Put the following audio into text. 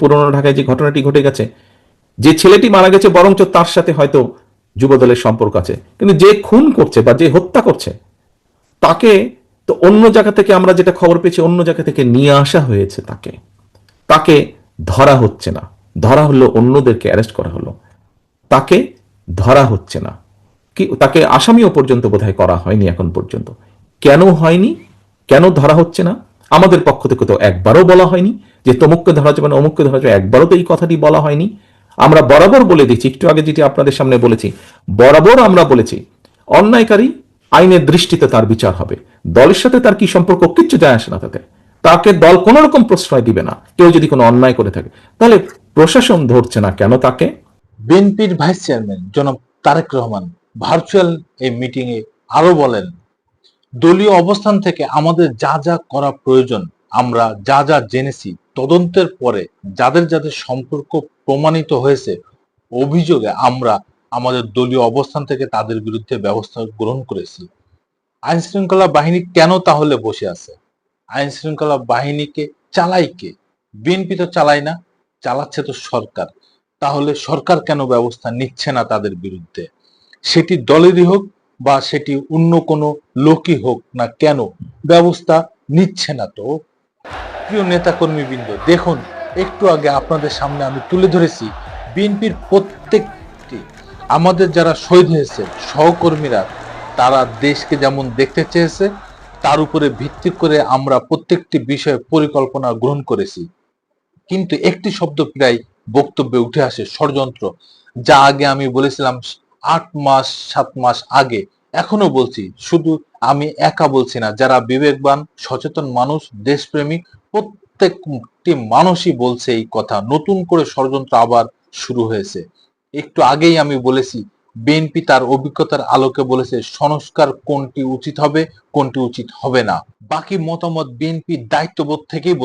পুরনো ঢাকায় যে ঘটনাটি ঘটে গেছে, যে ছেলেটি মারা গেছে বরঞ্চ তার সাথে হয়তো যুবদলের সম্পর্ক আছে, কিন্তু যে খুন করছে বা যে হত্যা করছে তাকে তো অন্য জায়গা থেকে, আমরা যেটা খবর পেয়েছি, অন্য জায়গা থেকে নিয়ে আসা হয়েছে, তাকে তাকে ধরা হচ্ছে না। ধরা হলো, অন্যদেরকে অ্যারেস্ট করা হলো, তাকে ধরা হচ্ছে না। কি তাকে আসামিও পর্যন্ত বোধহয় করা হয়নি এখন পর্যন্ত। কেন হয়নি, কেন ধরা হচ্ছে না? আমাদের পক্ষ থেকে তো একবারও বলা হয়নি যে তমুককে ধরা যাবে না, অমুককে ধরা যাবে, একবারও তো এই কথাটি বলা হয়নি। আমরা বরাবর বলে দিচ্ছি, একটু আগে যেটি আপনাদের সামনে বলেছি, বরাবর আমরা বলেছি অন্যায়কারী আইনের দৃষ্টিতে তার বিচার হবে। দলের সাথে তার কি সম্পর্ক, কিচ্ছু যায় আসে না তাতে। তাকে দল কোন রকম প্রশ্রয় দিবে না, কেউ যদি কোনো অন্যায় করে থাকে। তাহলে প্রশাসন ধরছে না কেন তাকে? বিএনপির ভাইস চেয়ারম্যান জনাব তারেক রহমান ভার্চুয়াল এই মিটিং এ আরো বলেন, দলীয় অবস্থান থেকে আমাদের যা যা করা প্রয়োজন, আমরা যা যা জেনেছি, তদন্তের পরে যাদের যাদের সম্পর্ক প্রমাণিত হয়েছে অভিযোগে আমরা আমাদের দলীয় অবস্থান থেকে তাদের বিরুদ্ধে ব্যবস্থা গ্রহণ করেছি। আইন শৃঙ্খলা বাহিনী কেন তাহলে বসে আছে? আইন শৃঙ্খলা বাহিনীকে চালায় কে? বিএনপি তো চালায় না, চালাচ্ছে তো সরকার। তাহলে সরকার কেন ব্যবস্থা নিচ্ছে না তাদের বিরুদ্ধে? সেটি দলেরই হোক বা সেটি অন্য কোনো লোকই হোক না কেন, ব্যবস্থা নিচ্ছে না তো? প্রিয় নেতাকর্মীবৃন্দ, দেখুন, একটু আগে আপনাদের সামনে আমি তুলে ধরেছি বিএনপির প্রত্যেকটি, আমাদের যারা শহীদ হয়েছে সহকর্মীরা, তারা দেশকে যেমন দেখতে চেয়েছে তার উপরে ভিত্তি করে আমরা প্রত্যেকটি বিষয়ে পরিকল্পনা গ্রহণ করেছি। কিন্তু একটি শব্দ প্রায় বক্তব্যে উঠে আসে, ষড়যন্ত্র। যা আগে আমি বলেছিলাম 8 মাস 7 মাস আগে, এখনো বলছি। শুধু আমি একা বলছি না, যারা বিবেকবান সচেতন মানুষ, দেশপ্রেমিক, প্রত্যেকটি মানুষই বলছে এই কথা। নতুন করে ষড়যন্ত্র আবার শুরু হয়েছে। একটু আগেই আমি বলেছি বিএনপি তার অভিজ্ঞতার আলোকে বলেছে সংস্কার কোনটি উচিত হবে, কোনটি উচিত হবে না। বাকি মতামত বিএনপির দায়িত্ববোধ থেকেই